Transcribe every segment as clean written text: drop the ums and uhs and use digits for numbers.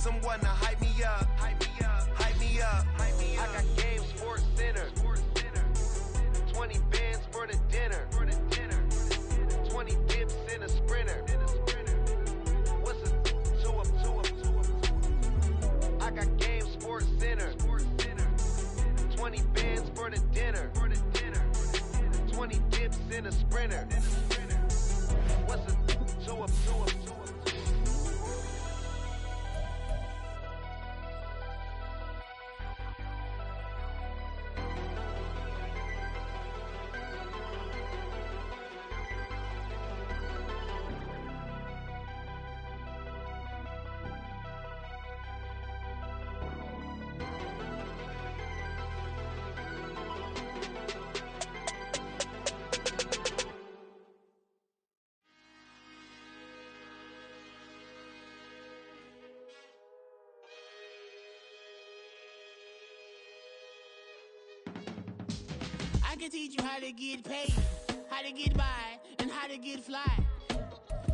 someone to hype me up. Hype me up. Hype me up. Hype me up. I got Game Sports Center. 20 bands for the dinner. 20 dips in a sprinter. What's a two up? I got Game Sports Center. 20 bands for the dinner. 20 dips in a sprinter. What's a two up? I can teach you how to get paid, how to get by, and how to get fly.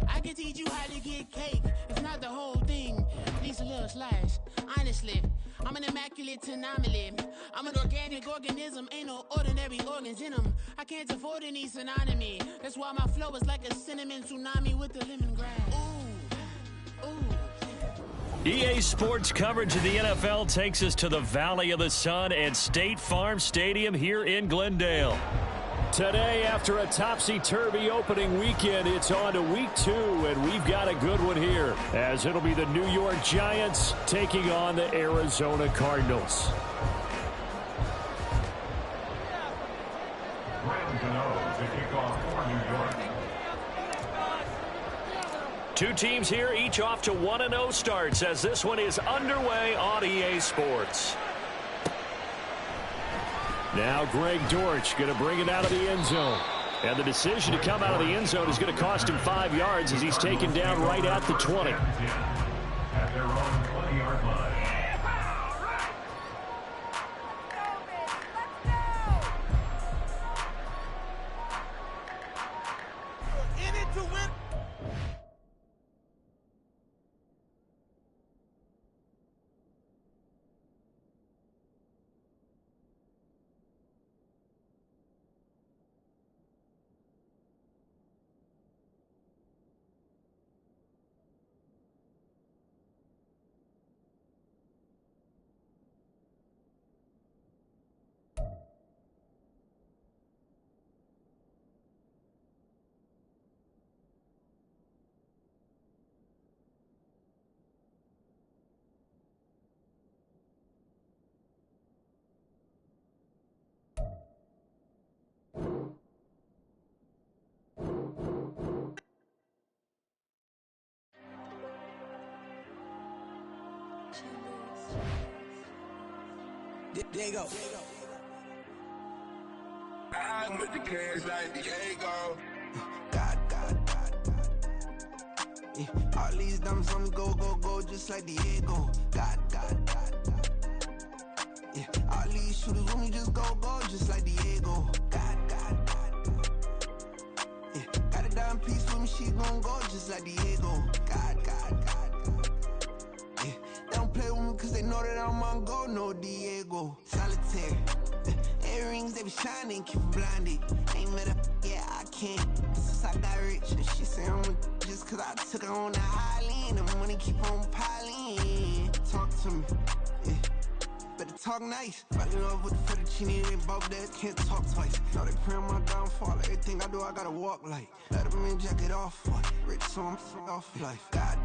I can teach you how to get cake, if not the whole thing, at least a little slice. Honestly, I'm an immaculate anomaly. I'm an organic organism, ain't no ordinary organs in them. I can't afford any synonymy. That's why my flow is like a cinnamon tsunami with the lemongrass. Ooh, ooh. EA Sports coverage of the NFL takes us to the Valley of the Sun at State Farm Stadium here in Glendale. Today, after a topsy-turvy opening weekend, it's on to week 2, and we've got a good one here, as it'll be the New York Giants taking on the Arizona Cardinals. Two teams here, each off to 1-0 starts as this one is underway on EA Sports. Now Greg Dortch going to bring it out of the end zone. And the decision to come out of the end zone is going to cost him 5 yards as he's taken down right at the 20. At their own 20-yard line. There you go. I'm with the cash like Diego. God. Yeah. All these dumb songs go, just like Diego. God. Yeah. All these shooters when we just go, just like Diego. God. Yeah. Got a dime piece with me, she gon' go just like Diego. God. Yeah. They don't play with me cause they know that I'm on go, no Diego. Solitaire. Earrings, they be shining, keep blinded. Ain't met up, yeah, I can't. Since I got rich, and she say I'm just cause I took her on the island. The money keep on piling. Talk to me, yeah. Better talk nice. Fall in love with the fettuccine, they both that can't talk twice. Now they pray on my downfall. Everything I do, I gotta walk like. Let them in, jacket off. Rich, so I'm off life. God.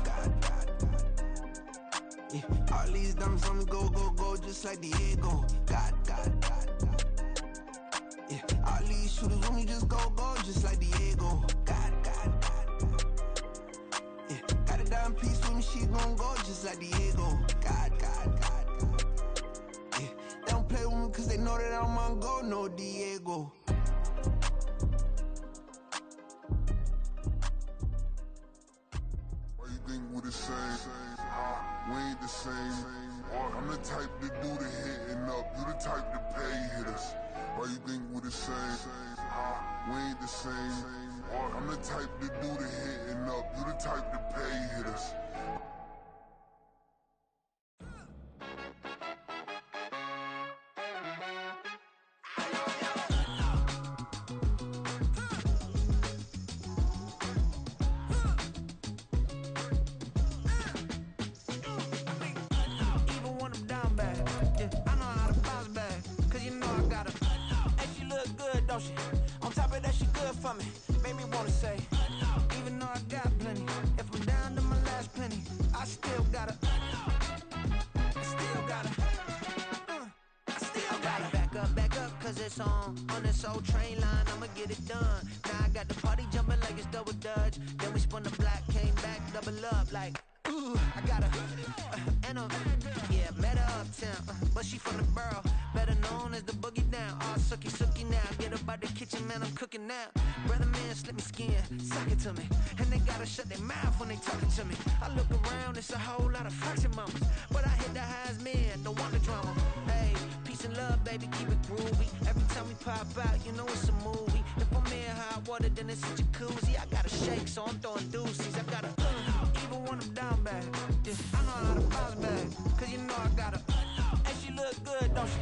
Yeah. All these dumb songs go, just like Diego. God. Yeah. All these shooters when we just go, just like Diego. God. Yeah. Got a dime piece with me, she gon' go just like Diego. God. Yeah. They don't play with me cause they know that I'm on go, no Diego. Why you think we the same? We ain't the same. I'm the type to do the hitting up. You the type to pay hitters. Why you think we the same? We ain't the same. I'm the type to do the hitting up. You the type to pay hitters. say, even though I got plenty, if I'm down to my last penny, I still gotta back up, cause it's on this old train line, I'ma get it done. Now I got the party jumping like it's double dutch. Then we spun the block, came back, double up like, ooh, I got a, and a, yeah, met her uptown, but she from the borough, better known as the boogie down. All sookie now, get up out the kitchen, man, I'm cooking now. Brother man, slip me skin, suck it to me, and they gotta shut their mouth when they talking to me. I look around, it's a whole lot of flirting mamas, but I hit the highs, man, don't want the drama. Hey, peace and love, baby, keep it groovy. Every time we pop out, you know it's a movie. If I'm in hot water, then it's a jacuzzi. I gotta shake, so I'm throwing deuces. I gotta, even when I'm down bad, yeah, I know how to bounce back, cause you know I gotta, and she look good, don't she?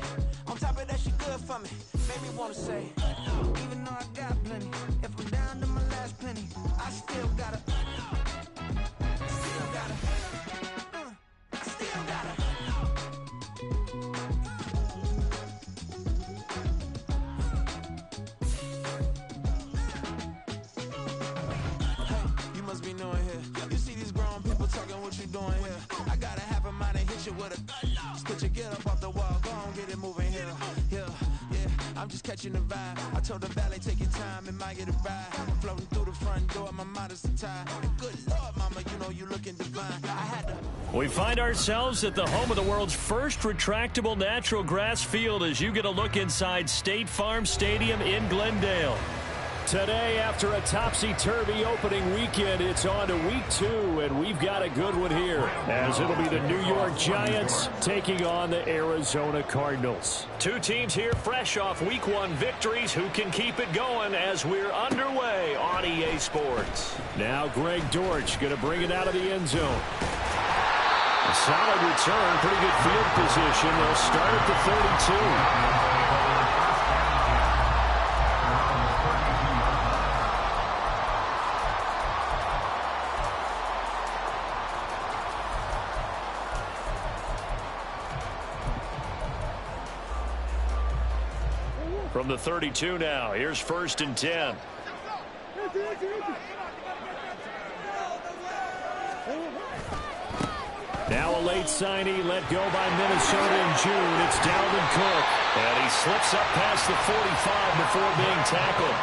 On top of that, she good for me. Made me wanna say, even though I got plenty, if I'm down to my last penny, I still gotta, I still gotta. Be knowing here. You see these grown people talking, what you doing here? I gotta have a mind and hit you with a split your get up off the wall, go on, get it moving here. Yeah, I'm just catching the vibe. I told the valet, take your time, it might get a ride. Floating through the front door, my modest tie. And good Lord, mama, you know you looking divine. I had to. We find ourselves at the home of the world's first retractable natural grass field as you get a look inside State Farm Stadium in Glendale. Today, after a topsy-turvy opening weekend, it's on to week 2, and we've got a good one here, as it'll be the New York Giants taking on the Arizona Cardinals. Two teams here fresh off week 1 victories. Who can keep it going as we're underway on EA Sports? Now Greg Dortch going to bring it out of the end zone. A solid return, pretty good field position. They'll start at the 32. From the 32 now, here's 1st and 10. Now a late signee let go by Minnesota in June. It's Dalvin Cook. And he slips up past the 45 before being tackled.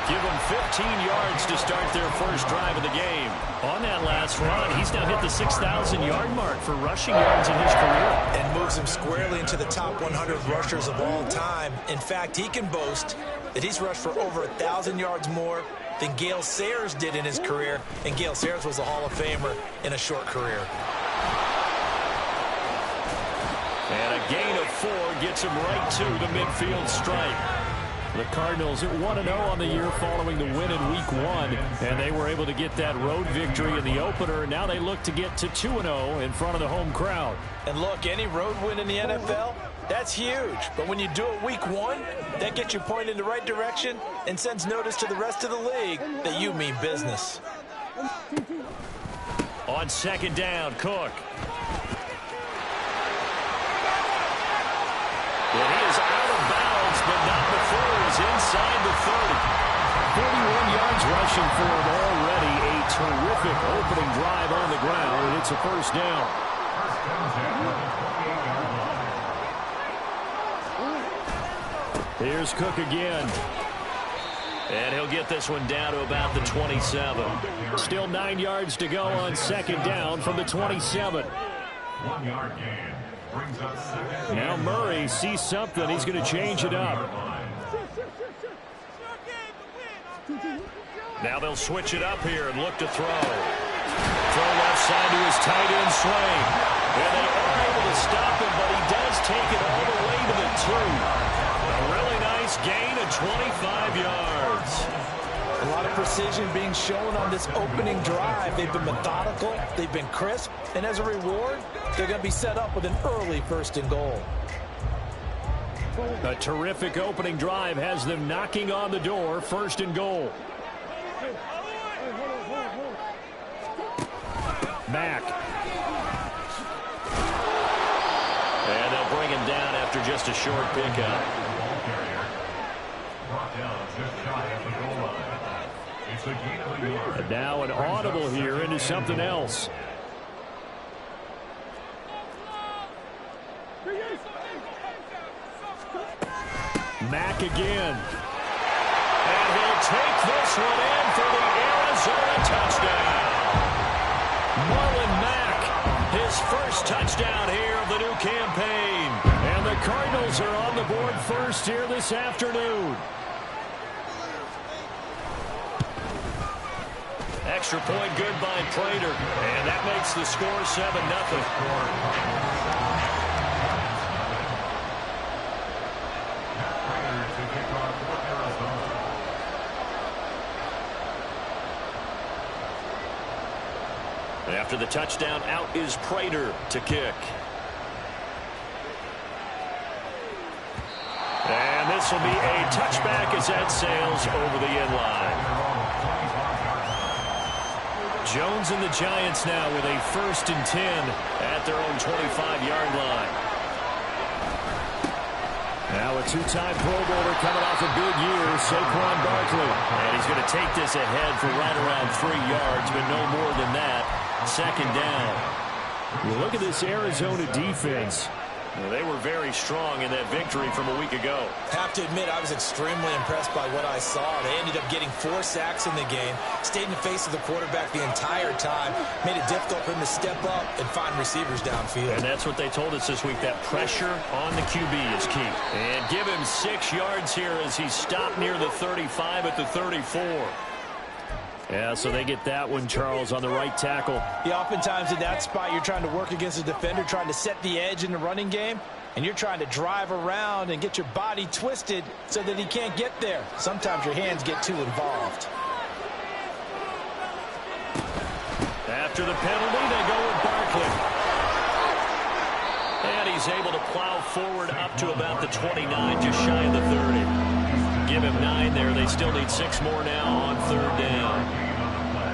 Give him 15 yards to start their first drive of the game. On that last run, he's now hit the 6,000-yard mark for rushing yards in his career. And moves him squarely into the top 100 rushers of all time. In fact, he can boast that he's rushed for over 1,000 yards more than Gale Sayers did in his career. And Gale Sayers was a Hall of Famer in a short career. And a gain of 4 gets him right to the midfield stripe. The Cardinals at 1-0 on the year following the win in week 1, and they were able to get that road victory in the opener. Now they look to get to 2-0 in front of the home crowd. And look, any road win in the NFL, that's huge. But when you do it week 1, that gets you pointed in the right direction and sends notice to the rest of the league that you mean business. On 2nd down, Cook. And he is out of bounds, but not before he's inside the 30. 41 yards rushing for him already. A terrific opening drive on the ground, and it's a 1st down. Here's Cook again. And he'll get this one down to about the 27. Still 9 yards to go on 2nd down from the 27. 1 yard gain. Now Murray sees something. He's going to change it up. Now they'll switch it up here and look to throw. Throw left side to his tight end swing. And they are able to stop him, but he does take it all the way to the 2. A really nice gain of 25 yards. A lot of precision being shown on this opening drive. They've been methodical, they've been crisp, and as a reward, they're going to be set up with an early 1st and goal. A terrific opening drive has them knocking on the door. 1st and goal. Back. And they'll bring him down after just a short pickup. Brought down just shy of the goal line. It's a the gain of a yard. And now an audible here into something else. Mack again. And he'll take this one in for the Arizona touchdown. Marlon Mack, his first touchdown here of the new campaign. And the Cardinals are on the board first here this afternoon. Extra point good by Prater. And that makes the score 7-0. After the touchdown, out is Prater to kick. And this will be a touchback as that sails over the end line. Jones and the Giants now with a 1st and 10 at their own 25-yard line. Now a two-time Pro Bowler coming off a big year, Saquon Barkley. And he's going to take this ahead for right around 3 yards, but no more than that. 2nd down. You look at this Arizona defense. Well, they were very strong in that victory from a week ago. Have to admit, I was extremely impressed by what I saw. They ended up getting 4 sacks in the game, stayed in the face of the quarterback the entire time, made it difficult for him to step up and find receivers downfield. And that's what they told us this week, that pressure on the QB is key. And give him 6 yards here as he stopped near the 35 at the 34. Yeah, so they get that one, Charles, on the right tackle. Yeah, oftentimes in that spot, you're trying to work against a defender, trying to set the edge in the running game, and you're trying to drive around and get your body twisted so that he can't get there. Sometimes your hands get too involved. After the penalty, they go with Barkley. And he's able to plow forward up to about the 29, just shy of the 30. Give him 9 there. They still need 6 more now on 3rd down.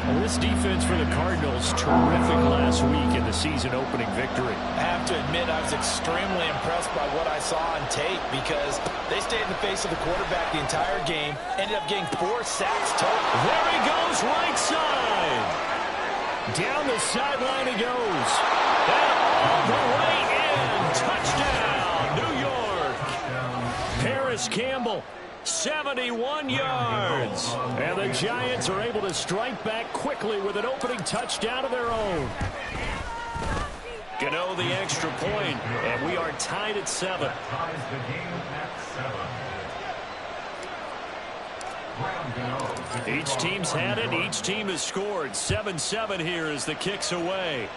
Well, this defense for the Cardinals, terrific last week in the season-opening victory. I have to admit, I was extremely impressed by what I saw on tape because they stayed in the face of the quarterback the entire game, ended up getting 4 sacks total. There he goes, right side. Down the sideline he goes. And all the way in. Touchdown, New York. Paris Campbell. 71 yards. And the Giants are able to strike back quickly with an opening touchdown of their own. Gano the extra point, and we are tied at 7. Each team's had it. Each team has scored. 7-7 here as the kick's away.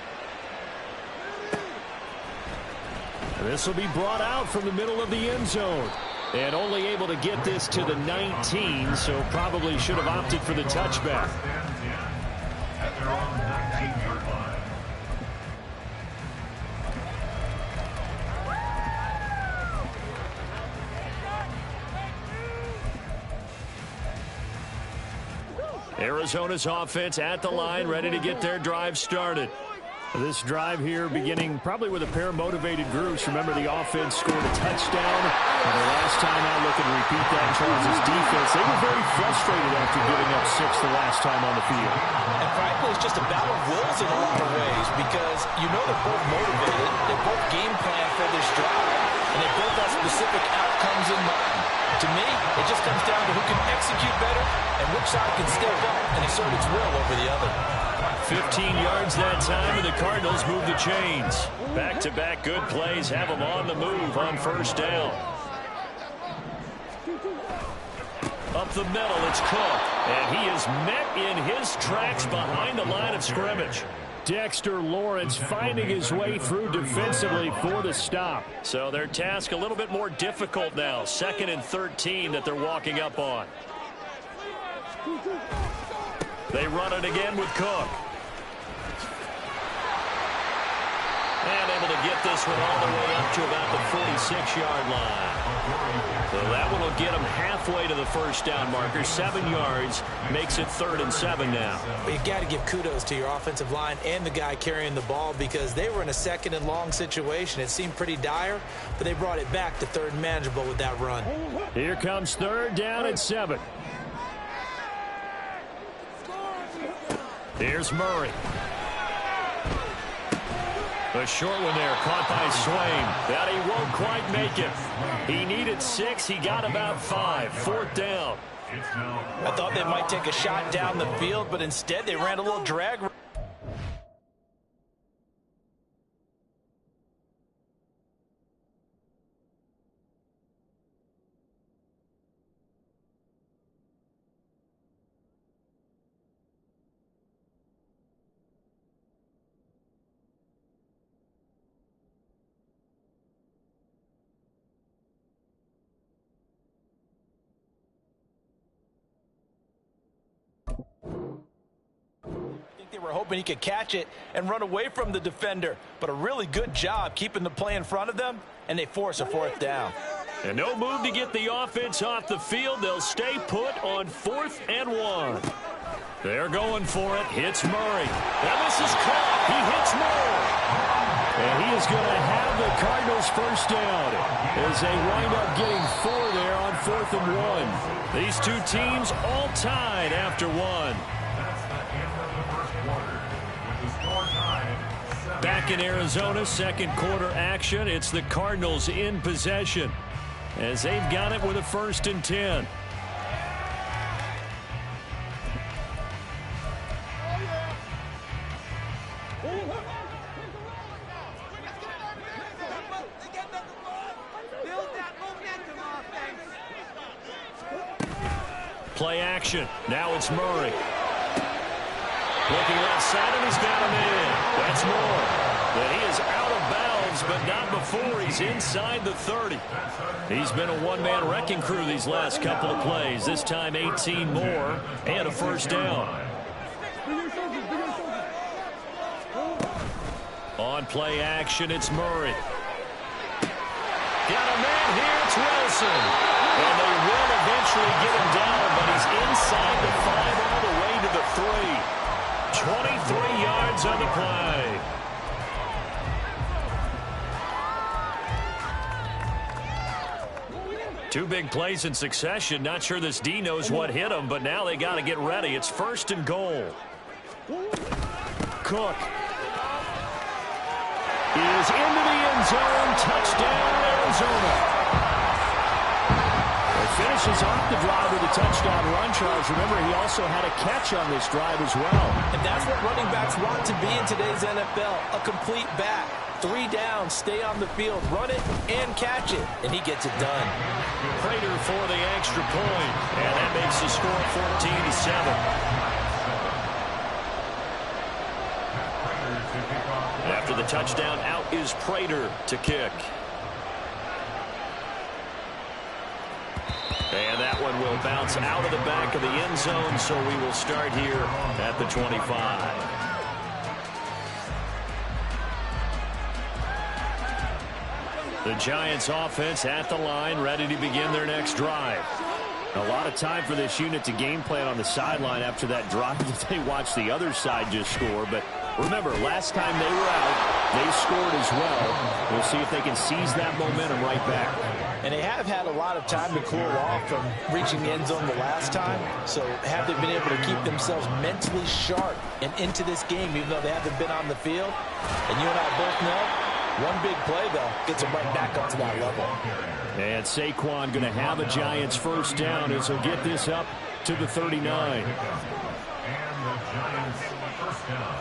And this will be brought out from the middle of the end zone. And only able to get this to the 19, so probably should have opted for the touchback. At their own 19-yard line. Arizona's offense at the line, ready to get their drive started. This drive here beginning probably with a pair of motivated groups. Remember, the offense scored a touchdown. And the last time out, looking to repeat that in Charles' defense, they were very frustrated after giving up 6 the last time on the field. And frankly, it's just a battle of wills in a lot of ways because you know they're both motivated. They both game plan for this drive. And they both have specific outcomes in mind. To me, it just comes down to who can execute better and which side can step up and assert its will over the other. 15 yards that time, and the Cardinals move the chains. Back-to-back good plays have them on the move on 1st down. Up the middle, it's Cook, and he is met in his tracks behind the line of scrimmage. Dexter Lawrence finding his way through defensively for the stop. So their task a little bit more difficult now. 2nd and 13 that they're walking up on. They run it again with Cook. And able to get this one all the way up to about the 46-yard line. So that one will get them halfway to the 1st down marker. 7 yards makes it 3rd and 7 now. But you got to give kudos to your offensive line and the guy carrying the ball because they were in a 2nd and long situation. It seemed pretty dire, but they brought it back to 3rd and manageable with that run. Here comes 3rd down and 7. Here's Murray. A short one there, caught by Swain. That he won't quite make it. He needed 6. He got about 5. 4th down. I thought they might take a shot down the field, but instead they ran a little drag. They were hoping he could catch it and run away from the defender, but a really good job keeping the play in front of them, and they force a 4th down. And no move to get the offense off the field. They'll stay put on 4th and 1. They're going for it. Hits Murray. And this is caught. He hits Moore. And he is going to have the Cardinals first down as they wind up getting 4 there on 4th and 1. These two teams all tied after 1. Back in Arizona, second quarter action. It's the Cardinals in possession as they've got it with a 1st and 10. Play action. Now it's Murray. Looking left side, and he's got him in. That's Moore. But he is out of bounds, but not before he's inside the 30. He's been a one-man wrecking crew these last couple of plays. This time 18 more and a 1st down. On play action, it's Murray. Got a man here, it's Wilson. And they will eventually get him down, but he's inside the 5 all the way to the 3. 23 yards on the play. Two big plays in succession. Not sure this D knows what hit him, but now they got to get ready. It's 1st and goal. Cook is into the end zone. Touchdown, Arizona. Finishes off the drive with a touchdown run, Charles. Remember, he also had a catch on this drive as well. And that's what running backs want to be in today's NFL, a complete back. 3 down, stay on the field, run it, and catch it. And he gets it done. Prater for the extra point, and that makes the score 14-7. After the touchdown, out is Prater to kick. And that one will bounce out of the back of the end zone, so we will start here at the 25. The Giants offense at the line, ready to begin their next drive. A lot of time for this unit to game plan on the sideline after that drive that they watched the other side just score. But remember, last time they were out, they scored as well. We'll see if they can seize that momentum right back. And they have had a lot of time to cool off from reaching the end zone the last time. So have they been able to keep themselves mentally sharp and into this game, even though they haven't been on the field? And you and I both know, one big play, though, gets them right back up to that level. And Saquon going to have a Giants first down as he'll get this up to the 39. And the Giants first down.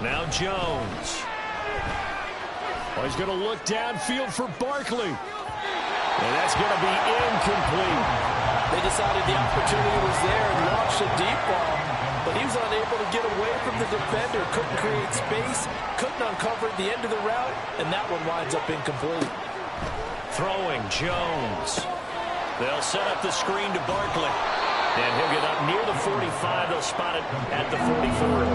Now Jones. Well, he's going to look downfield for Barkley. And that's going to be incomplete. They decided the opportunity was there and launched a deep ball, but he was unable to get away from the defender, couldn't create space, couldn't uncover the end of the route, and that one winds up incomplete. Throwing Jones. They'll set up the screen to Barkley. And he'll get up near the 45. They'll spot it at the 44.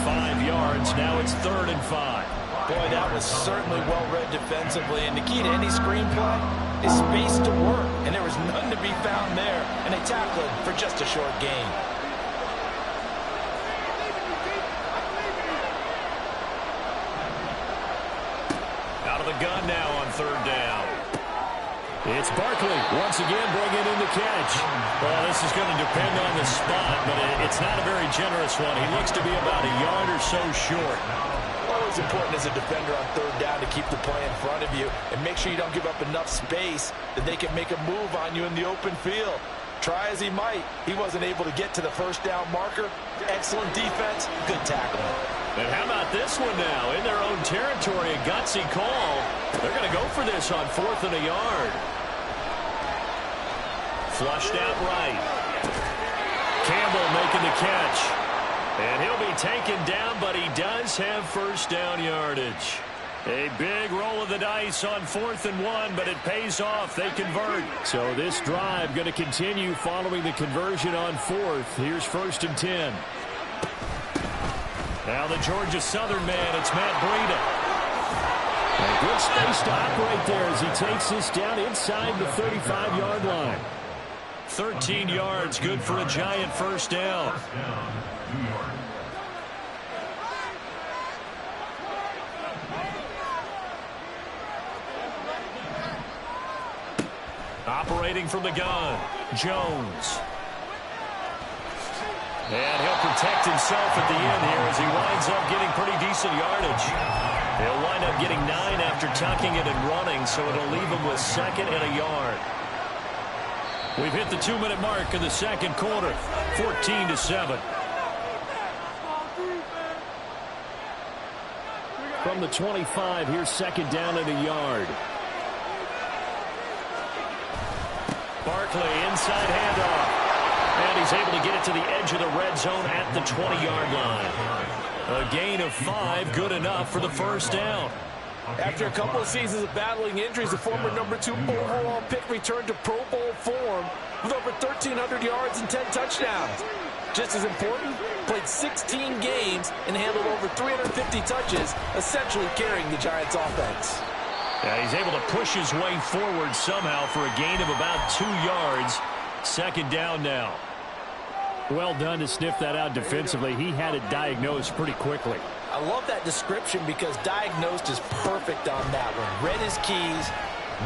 5 yards. Now it's 3rd and 5. Boy, that was certainly well-read defensively, and the key to any screenplay is space to work, and there was none to be found there, and they tackled for just a short gain. Out of the gun now on 3rd down. It's Barkley once again bringing in the catch. Well, this is going to depend on the spot, but it's not a very generous one. He looks to be about a yard or so short. Always important as a defender on third down to keep the play in front of you and make sure you don't give up enough space that they can make a move on you in the open field. Try as he might, he wasn't able to get to the first down marker. Excellent defense, good tackling. And how about this one now? In their own territory, a gutsy call. They're going to go for this on 4th and a yard. Flushed out right. Campbell making the catch. And he'll be taken down, but he does have first down yardage. A big roll of the dice on 4th and 1, but it pays off. They convert. So this drive going to continue following the conversion on 4th. Here's 1st and 10. Now the Georgia Southern man, it's Matt Breida. A good space to operate there as he takes this down inside the 35-yard line. 13 yards, good for a giant first down. Operating from the gun, Jones. And he'll protect himself at the end here as he winds up getting pretty decent yardage. He'll wind up getting 9 after tucking it and running, so it'll leave him with 2nd and a yard. We've hit the 2-minute mark in the second quarter, 14-7. From the 25, here's 2nd down and a yard. Barkley, inside handoff. And he's able to get it to the edge of the red zone at the 20-yard line. A gain of 5, good enough for the first down. After a couple of seasons of battling injuries, the former #2 overall pick returned to Pro Bowl form with over 1,300 yards and 10 touchdowns. Just as important, played 16 games and handled over 350 touches, essentially carrying the Giants' offense. Yeah, he's able to push his way forward somehow for a gain of about 2 yards. 2nd down now. Well done to sniff that out defensively. He had it diagnosed pretty quickly. I love that description because diagnosed is perfect on that one. Read his keys,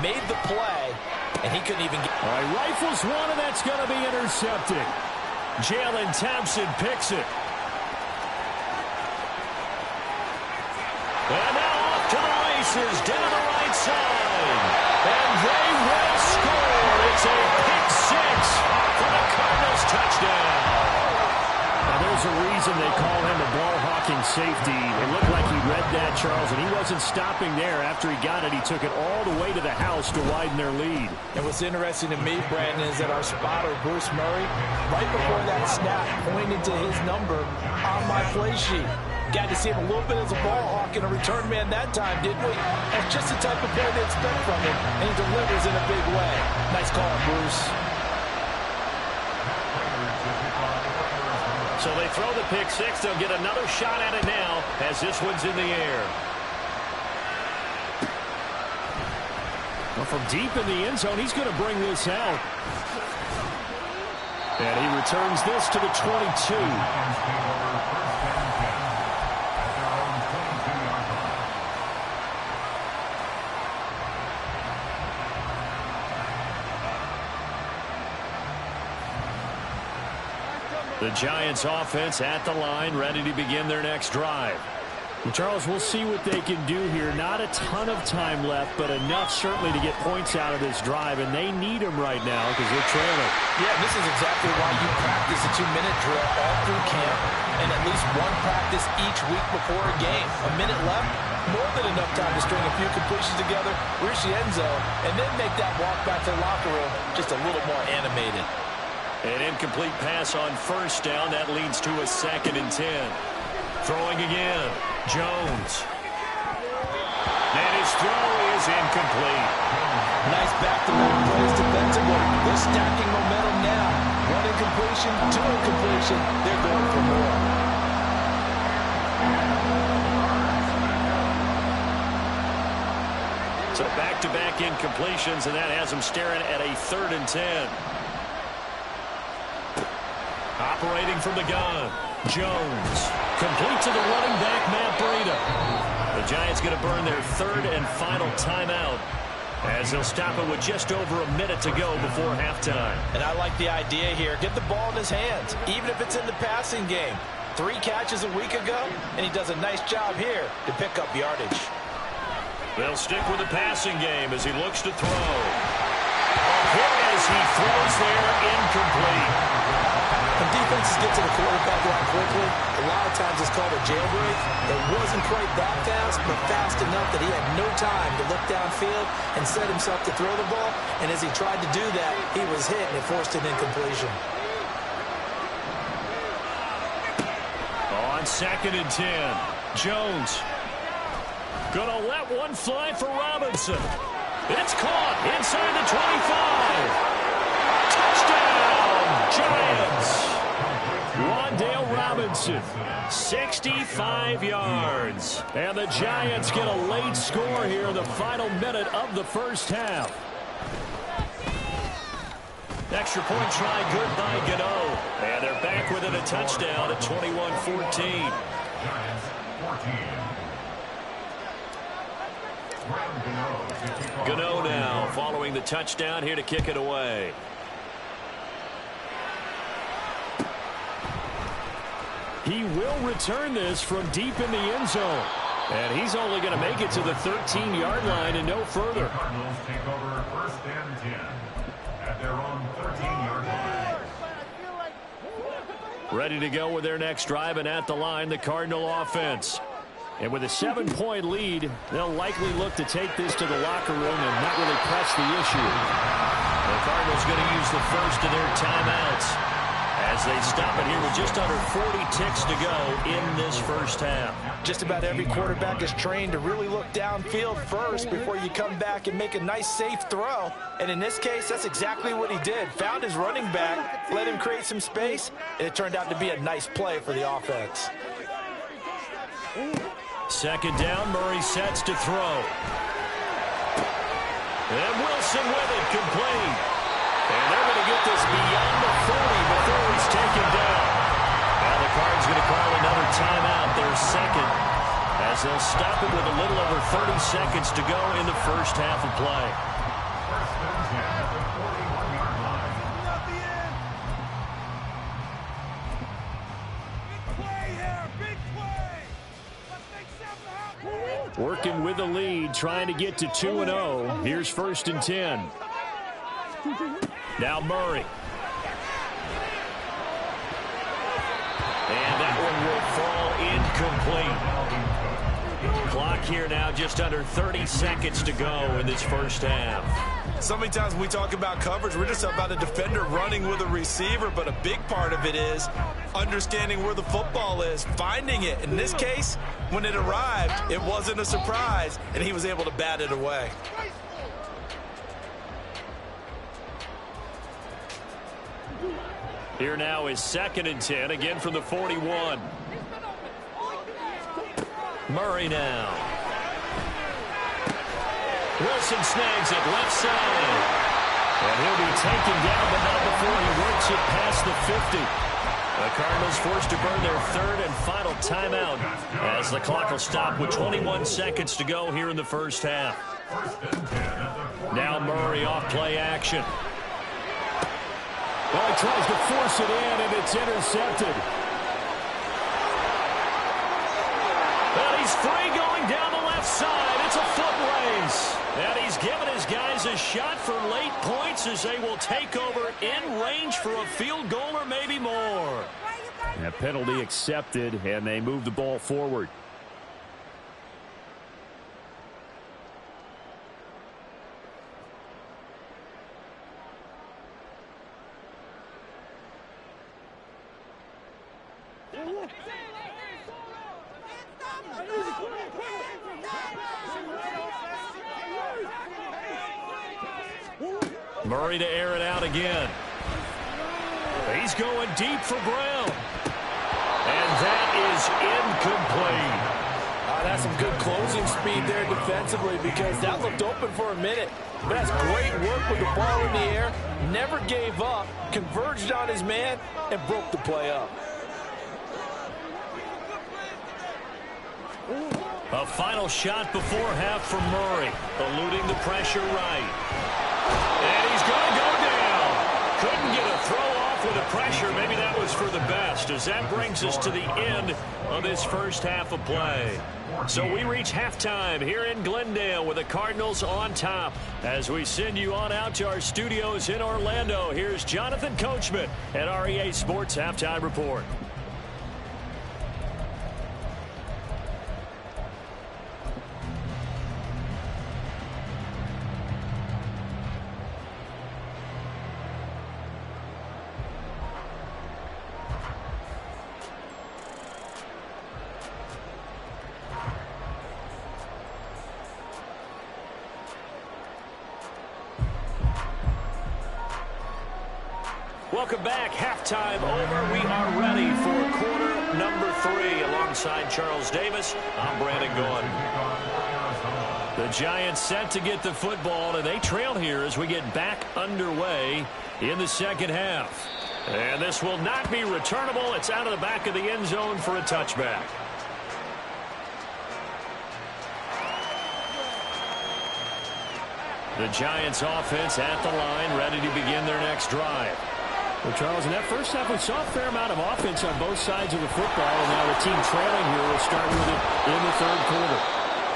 made the play, and he couldn't even get... All right, rifles one, and that's going to be intercepted. Jalen Thompson picks it. And now off to the races, down the right side. And they will score. It's a pick 6 for the Cardinals touchdown. Now there's a reason they call him a ball-hawking safety. It looked like he read that, Charles, and he wasn't stopping there. After he got it, he took it all the way to the house to widen their lead. And what's interesting to me, Brandon, is that our spotter, Bruce Murray, right before that snap, pointed to his number on my play sheet. Got to see him a little bit as a ball hawk and a return man that time, didn't we? That's just the type of play they expect from him, and he delivers in a big way. Nice call, Bruce. So they throw the pick 6. They'll get another shot at it now as this one's in the air. Well, from deep in the end zone, he's going to bring this out. And he returns this to the 22. The Giants offense at the line, ready to begin their next drive. And Charles, we'll see what they can do here. Not a ton of time left, but enough certainly to get points out of this drive, and they need them right now because they're trailing. Yeah, this is exactly why you practice a 2-minute drill all through camp and at least one practice each week before a game. A minute left, more than enough time to string a few completions together, reach the end zone, and then make that walk back to the locker room just a little more animated. An incomplete pass on first down. That leads to a 2nd and 10. Throwing again. Jones. And his throw is incomplete. Nice back-to-back plays defensively. They're stacking momentum now. One incompletion, 2 incompletion. They're going for more. So back-to-back incompletions, and that has them staring at a 3rd and 10. Operating from the gun, Jones. Complete to the running back, Matt Breida. The Giants going to burn their 3rd and final timeout as they'll stop it with just over a minute to go before halftime. And I like the idea here. Get the ball in his hands, even if it's in the passing game. 3 catches a week ago, and he does a nice job here to pick up yardage. They'll stick with the passing game as he looks to throw. A hit as he throws there, incomplete. When defenses get to the quarterback line quickly, a lot of times it's called a jailbreak. It wasn't quite that fast, but fast enough that he had no time to look downfield and set himself to throw the ball. And as he tried to do that, he was hit and it forced an incompletion. On 2nd and 10, Jones gonna let one fly for Robinson. It's caught inside the 25. Touchdown, Giants. Wan'Dale Robinson, 65 yards. And the Giants get a late score here in the final minute of the first half. Extra point try good by Gano. And they're back within a touchdown at 21-14. Gano now following the touchdown here to kick it away. He will return this from deep in the end zone. And he's only going to make it to the 13-yard line and no further. Cardinals take over 1st and 10 at their own 13-yard line. Ready to go with their next drive, and at the line, the Cardinal offense. And with a 7-point lead, they'll likely look to take this to the locker room and not really press the issue. The Cardinals going to use the first of their timeouts as they stop it here with just under 40 ticks to go in this first half. Just about every quarterback is trained to really look downfield first before you come back and make a nice, safe throw. And in this case, that's exactly what he did. Found his running back, let him create some space, and it turned out to be a nice play for the offense. 2nd down, Murray sets to throw. And Wilson with it, complete. And they're going to get this beyond the 40 before he's taken down. Now the Cards going to call another timeout, their second, as they'll stop it with a little over 30 seconds to go in the first half of play. 1st and 10 at the 41-yard line. Working with the lead, trying to get to 2-0. Here's 1st and 10. Now Murray. And that one will fall incomplete. Clock here now just under 30 seconds to go in this first half. So many times when we talk about coverage, we're just about a defender running with a receiver, but a big part of it is understanding where the football is, finding it. In this case, when it arrived, it wasn't a surprise, and he was able to bat it away. Here now is 2nd and 10, again from the 41. Murray now. Wilson snags it left side. And he'll be taken down, but not before he works it past the 50. The Cardinals forced to burn their 3rd and final timeout as the clock will stop with 21 seconds to go here in the first half. Now Murray off play action. Well, he tries to force it in, and it's intercepted. Well, he's free going down the left side. It's a foot race. And he's given his guys a shot for late points as they will take over in range for a field goal or maybe more. A penalty accepted, and they move the ball forward. Murray to air it out again. He's going deep for Brown. And that is incomplete. That's some good closing speed there defensively because that looked open for a minute. But that's great work with the ball in the air. Never gave up, converged on his man, and broke the play up. A final shot before half from Murray, eluding the pressure right. And he's going to go down. Couldn't get a throw off with the pressure. Maybe that was for the best, as that brings us to the end of this first half of play. So we reach halftime here in Glendale with the Cardinals on top. As we send you on out to our studios in Orlando, here's Jonathan Coachman at REA Sports Halftime Report. Welcome back. Halftime over. We are ready for quarter number 3. Alongside Charles Davis, I'm Brandon Gaudin. The Giants set to get the football, and they trail here as we get back underway in the second half. And this will not be returnable. It's out of the back of the end zone for a touchback. The Giants offense at the line, ready to begin their next drive. Well, Charles, in that first half, we saw a fair amount of offense on both sides of the football, and now the team trailing here will start with it in the third quarter.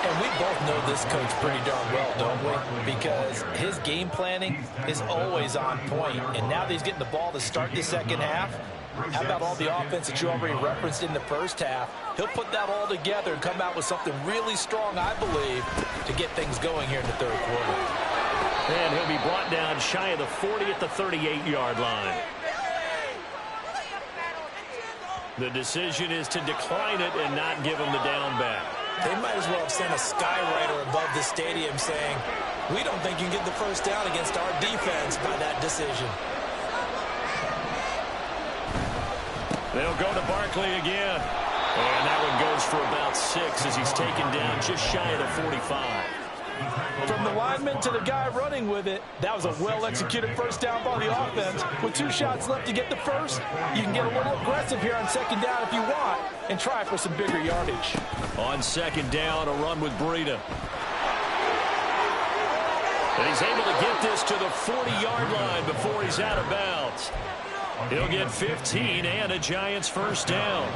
And we both know this coach pretty darn well, don't we? Because his game planning is always on point. And now that he's getting the ball to start the second half, how about all the offense that you already referenced in the first half? He'll put that all together and come out with something really strong, I believe, to get things going here in the third quarter. And he'll be brought down shy of the 40 at the 38-yard line. The decision is to decline it and not give him the down back. They might as well have sent a skywriter above the stadium saying, we don't think you can get the first down against our defense by that decision. They'll go to Barkley again. And that one goes for about 6 as he's taken down just shy of the 45. From the lineman to the guy running with it, that was a well-executed first down by the offense. With 2 shots left to get the first, you can get a little aggressive here on second down if you want and try for some bigger yardage. On second down, a run with Breida. And he's able to get this to the 40-yard line before he's out of bounds. He'll get 15 and a Giants first down.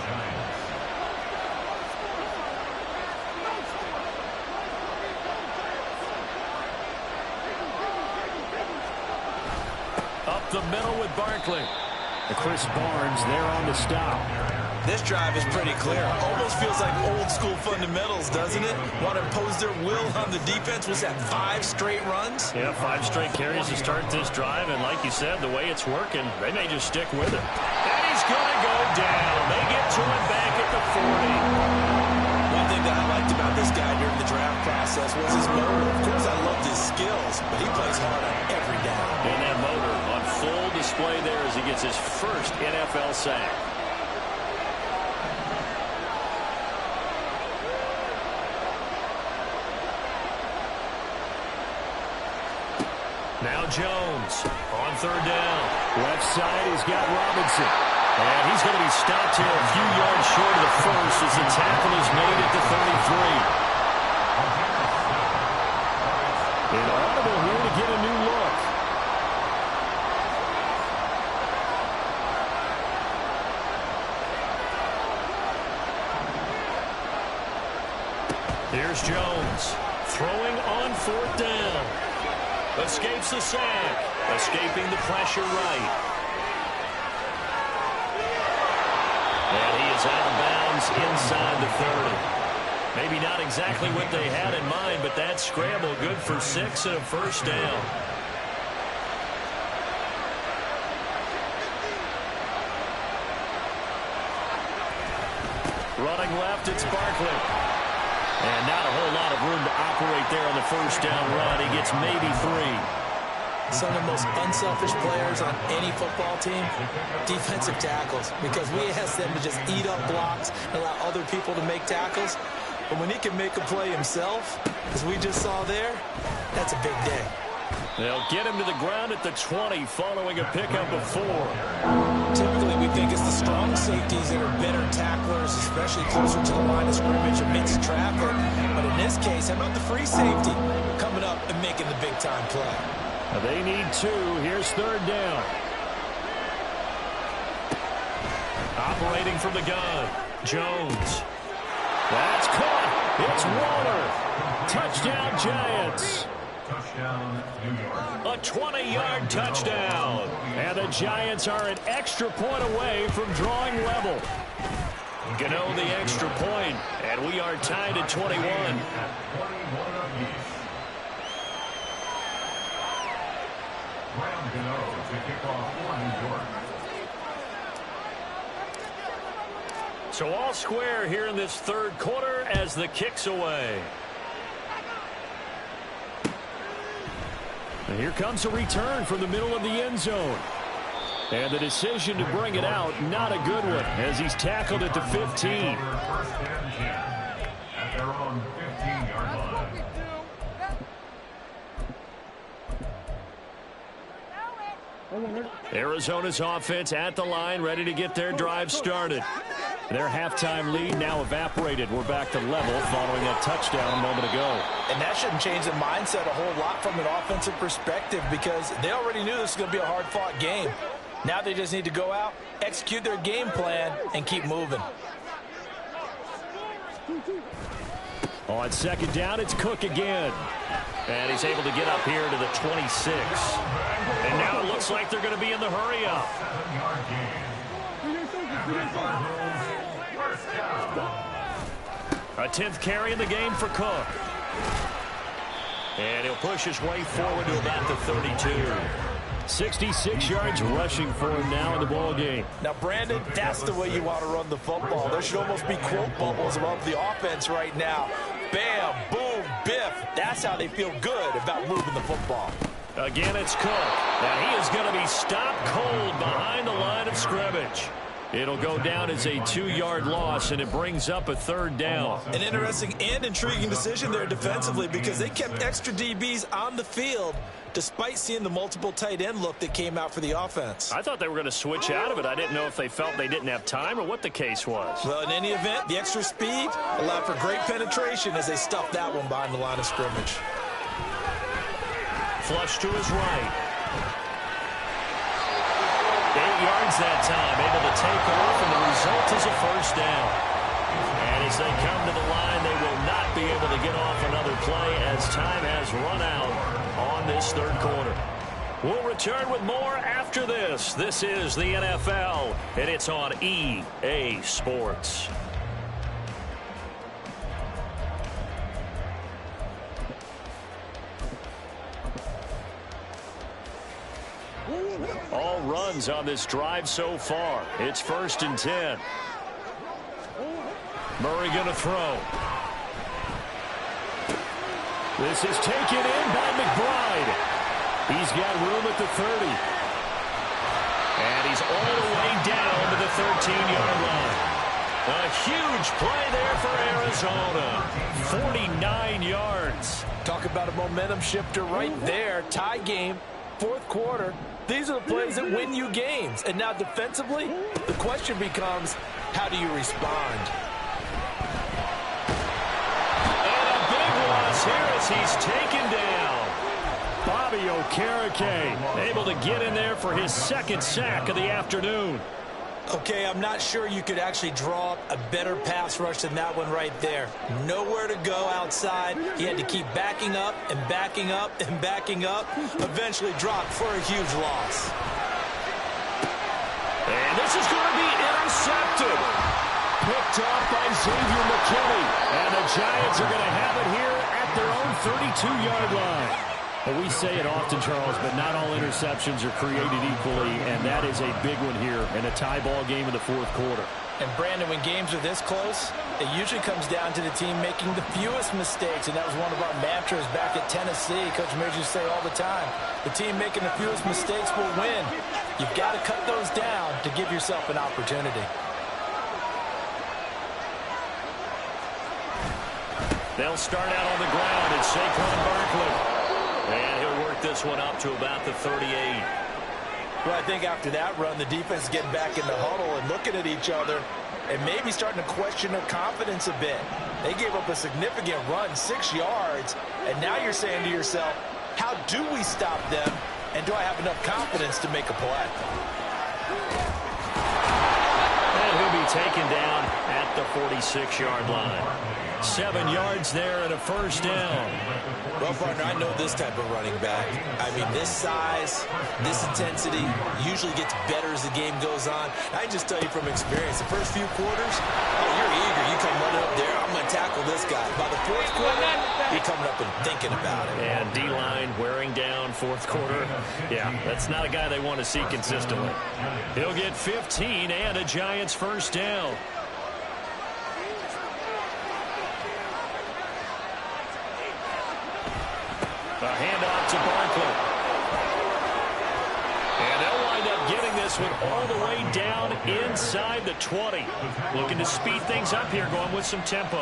Up the middle with Barkley. Chris Barnes there on the stop. This drive is pretty clear. Almost feels like old school fundamentals, doesn't it? Want to impose their will on the defense. Was that 5 straight runs? Yeah, 5 straight carries to start this drive. And like you said, the way it's working, they may just stick with it. And he's going to go down. They get to him back at the 40. One thing that I liked about this guy during the draft process was his motor. Of course, I loved his skills, but he plays hard on every down. And that motor on full display there as he gets his first NFL sack. Now Jones on third down. Left side, he's got Robinson. And he's going to be stopped here a few yards short of the first as the tackle is made at the 33. An audible here to get a new look. Here's Jones throwing on fourth down. Escapes the sack. Escaping the pressure right. And he is out of bounds inside the 30. Maybe not exactly what they had in mind, but that scramble good for 6 and a first down. Running left, it's Barkley. And not a whole lot of room to operate there on the first down run. He gets maybe 3. Some of the most unselfish players on any football team, defensive tackles, because we ask them to just eat up blocks and allow other people to make tackles. But when he can make a play himself, as we just saw there, that's a big day. They'll get him to the ground at the 20 following a pickup of 4. Typically, we think it's the strong safeties that are better tacklers, especially closer to the line of scrimmage amidst traffic. this case, how about the free safety coming up and making the big-time play? They need 2. Here's 3rd down. Operating from the gun, Jones. That's caught. It's Waller. Touchdown, Giants. Touchdown, New York. A 20-yard touchdown. And the Giants are an extra point away from drawing level. Gano the extra point, and we are tied at 21. At 21 apiece. Graham Gano to kick off for New York. So all square here in this 3rd quarter as the kick's away. And here comes a return from the middle of the end zone. And the decision to bring it out, not a good one, as he's tackled at the 15. First and 10 at their own 15-yard line. Arizona's offense at the line, ready to get their drive started. Their halftime lead now evaporated. We're back to level following that touchdown a moment ago. And that shouldn't change the mindset a whole lot from an offensive perspective because they already knew this was going to be a hard-fought game. Now they just need to go out, execute their game plan, and keep moving. On 2nd down, it's Cook again. And he's able to get up here to the 26. And now it looks like they're going to be in the hurry-up. 7-yard gain. First down. A 10th carry in the game for Cook. And he'll push his way forward to about the 32. 66 yards rushing for him now in the ball game. Now, Brandon, that's the way you want to run the football. There should almost be quote bubbles above the offense right now. Bam, boom, biff. That's how they feel good about moving the football. Again, it's Cook. And he is going to be stopped cold behind the line of scrimmage. It'll go down as a 2-yard loss, and it brings up a 3rd down. An interesting and intriguing decision there defensively because they kept extra DBs on the field despite seeing the multiple tight end look that came out for the offense. I thought they were going to switch out of it. I didn't know if they felt they didn't have time or what the case was. Well, in any event, the extra speed allowed for great penetration as they stuffed that one behind the line of scrimmage. Flush to his right. 8 yards that time, able to take off, and the result is a 1st down. And as they come to the line, they will not be able to get off another play as time has run out on this 3rd quarter. We'll return with more after this. This is the NFL, and it's on EA Sports. All runs on this drive so far. It's 1st and 10. Murray going to throw. This is taken in by McBride. He's got room at the 30. And he's all the way down to the 13-yard line. A huge play there for Arizona. 49 yards. Talk about a momentum shifter right there. Tie game, 4th quarter. These are the plays that win you games. And now defensively, the question becomes, how do you respond? And a big loss here as he's taken down. Bobby Okereke able to get in there for his 2nd sack of the afternoon. Okay, I'm not sure you could actually draw up a better pass rush than that one right there. Nowhere to go outside. He had to keep backing up and backing up and backing up. Eventually dropped for a huge loss. And this is going to be intercepted. Picked off by Xavier McKinney. And the Giants are going to have it here at their own 32-yard line. Well, we say it often, Charles, but not all interceptions are created equally, and that is a big one here in a tie ball game in the 4th quarter. And, Brandon, when games are this close, it usually comes down to the team making the fewest mistakes, and that was one of our mantras back at Tennessee. Coach Myles used to say all the time, the team making the fewest mistakes will win. You've got to cut those down to give yourself an opportunity. They'll start out on the ground. It's Saquon Barkley. And he'll work this one up to about the 38. Well, I think after that run, the defense is getting back in the huddle and looking at each other and maybe starting to question their confidence a bit. They gave up a significant run, 6 yards, and now you're saying to yourself, how do we stop them, and do I have enough confidence to make a play? And he'll be taken down at the 46-yard line. 7 yards there and a first down. Well, partner, I know this type of running back. I mean, this size, this intensity usually gets better as the game goes on. I just tell you from experience, the first few quarters, oh, you're eager. You come running up there, I'm going to tackle this guy. By the fourth quarter, you're coming up and thinking about it. And D-line wearing down fourth quarter. Yeah, that's not a guy they want to see consistently. He'll get 15 and a Giants first down. A handoff to Barkley. And they'll wind up getting this one all the way down inside the 20. Looking to speed things up here, going with some tempo.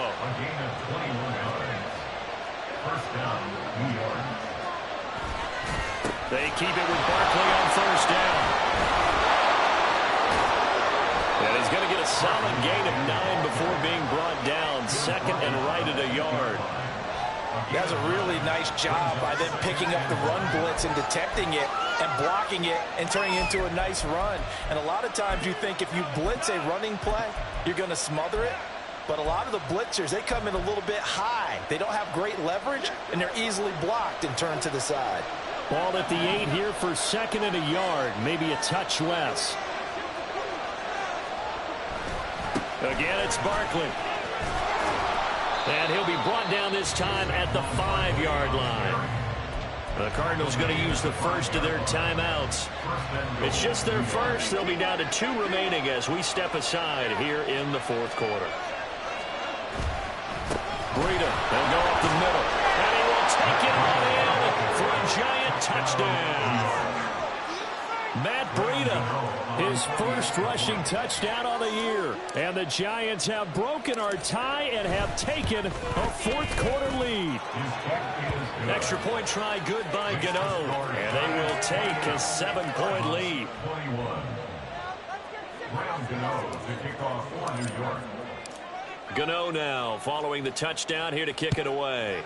They keep it with Barkley on first down. And he's going to get a solid gain of 9 before being brought down. Second and right at a yard. That's a really nice job by them picking up the run blitz and detecting it and blocking it and turning it into a nice run. And a lot of times you think if you blitz a running play, you're going to smother it. But a lot of the blitzers, they come in a little bit high. They don't have great leverage, and they're easily blocked and turned to the side. Ball at the 8 here for second and a yard, maybe a touch less. Again, it's Barkley. And he'll be brought down this time at the 5-yard line. The Cardinals going to use the first of their timeouts. It's just their first. They'll be down to 2 remaining as we step aside here in the fourth quarter. Breida, they'll go up the middle. And he will take it on in for a Giant touchdown. Matt Breida, his first rushing touchdown on the year. And the Giants have broken our tie and have taken a fourth quarter lead. Extra point try good by Gano. And they will take a 7-point lead. Gano now following the touchdown here to kick it away.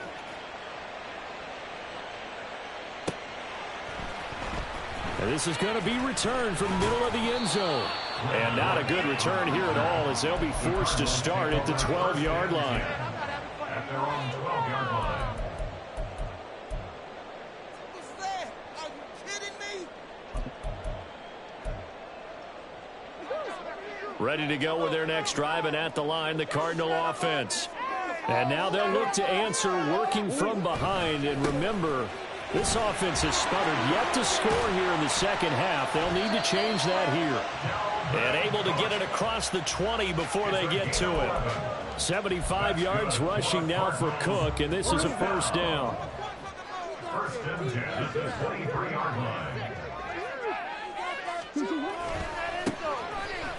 And this is going to be returned from the middle of the end zone. And not a good return here at all as they'll be forced to start at the 12-yard line. At their own 12-yard line. What's that? Are you kidding me? Ready to go with their next drive, and at the line, the Cardinal offense. And now they'll look to answer working from behind. And remember, this offense has sputtered yet to score here in the second half. They'll need to change that here. And able to get it across the 20 before they get to it. 75 yards rushing now for Cook, and this is a first down. First and 10 at the 23-yard line.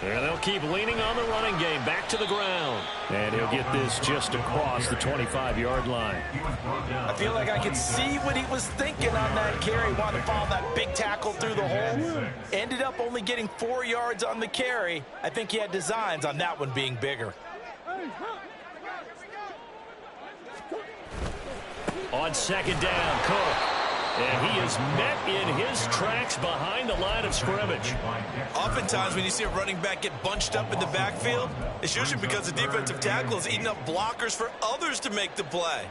And they'll keep leaning on the running game. Back to the ground. And he'll get this just across the 25-yard line. I feel like I could see what he was thinking on that carry. Wanted to follow that big tackle through the hole. Ended up only getting 4 yards on the carry. I think he had designs on that one being bigger. On second down, Cook. And he is met in his tracks behind the line of scrimmage. Oftentimes when you see a running back get bunched up in the backfield, it's usually because the defensive tackle is eating up blockers for others to make the play.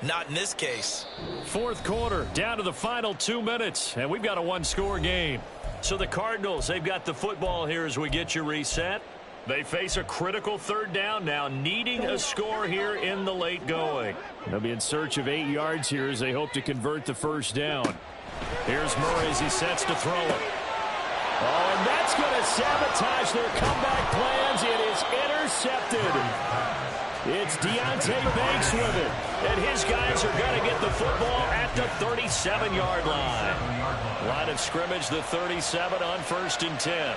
Not in this case. Fourth quarter, down to the final 2 minutes, and we've got a one-score game. So the Cardinals, they've got the football here as we get you reset. They face a critical third down now, needing a score here in the late going. They'll be in search of 8 yards here as they hope to convert the first down. Here's Murray as he sets to throw it. Oh, and that's going to sabotage their comeback plans. It is intercepted. It's Deonte Banks with it. And his guys are going to get the football at the 37-yard line. Line of scrimmage, the 37 on first and 10.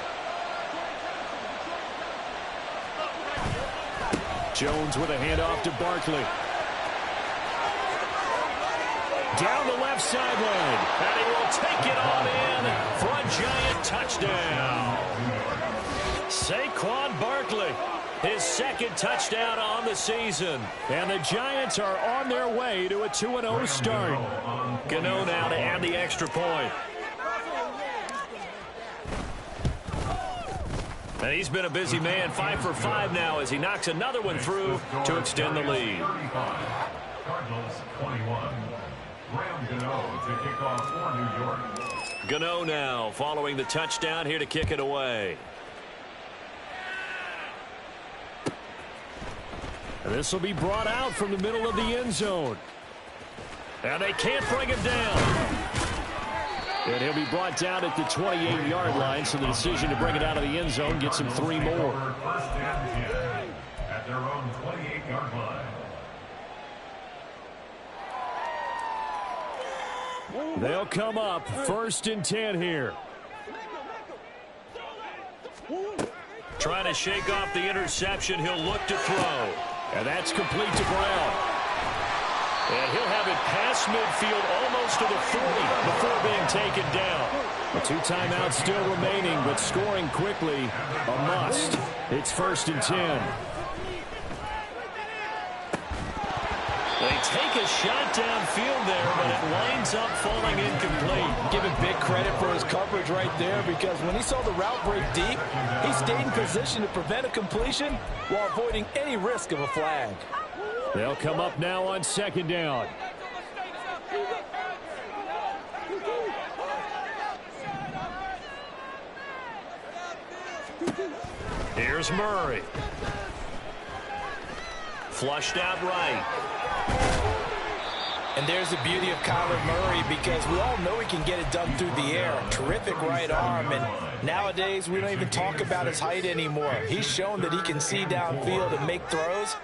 Jones with a handoff to Barkley. Down the left sideline. And he will take it on in for a Giant touchdown. Saquon Barkley. his second touchdown on the season. And the Giants are on their way to a 2-0 start. Gano now to add the extra point. And he's been a busy man, 5 for 5 now as he knocks another one through to extend the lead. Cardinals 21. Graham Gano to kick off for New York. Gano now following the touchdown here to kick it away. And this will be brought out from the middle of the end zone. And they can't bring him down. And he'll be brought down at the 28-yard line, so the decision to bring it out of the end zone gets him 3 more. First and 10 at their own 28-yard line. They'll come up 1st and 10 here. Trying to shake off the interception. He'll look to throw. And that's complete to Brown. And he'll have it past midfield almost to the 40 before being taken down. The 2 timeouts still remaining, but scoring quickly a must. It's 1st and 10. They take a shot downfield there, but it winds up falling incomplete. Give him big credit for his coverage right there, because when he saw the route break deep, he stayed in position to prevent a completion while avoiding any risk of a flag. They'll come up now on 2nd down. Here's Murray. Flushed out right. And there's the beauty of Kyler Murray, because we all know he can get it done through the air. Terrific right arm, and nowadays we don't even talk about his height anymore. He's shown that he can see downfield and make throws,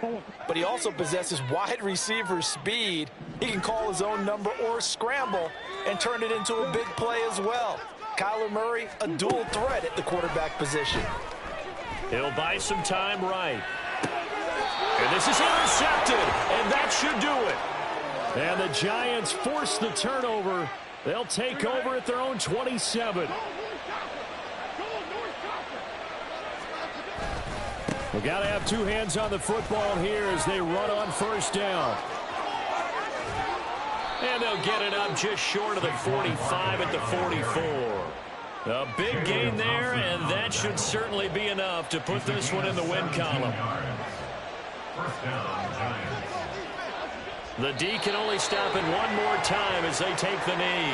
but he also possesses wide receiver speed. He can call his own number or scramble and turn it into a big play as well. Kyler Murray, a dual threat at the quarterback position. He'll buy some time right. And this is intercepted, and that should do it. And the Giants force the turnover. They'll take over at their own 27. We've got to have 2 hands on the football here as they run on 1st down. And they'll get it up just short of the 45 at the 44. A big gain there, and that should certainly be enough to put this one in the win column. First down, Giants. The D can only stop it one more time as they take the knee.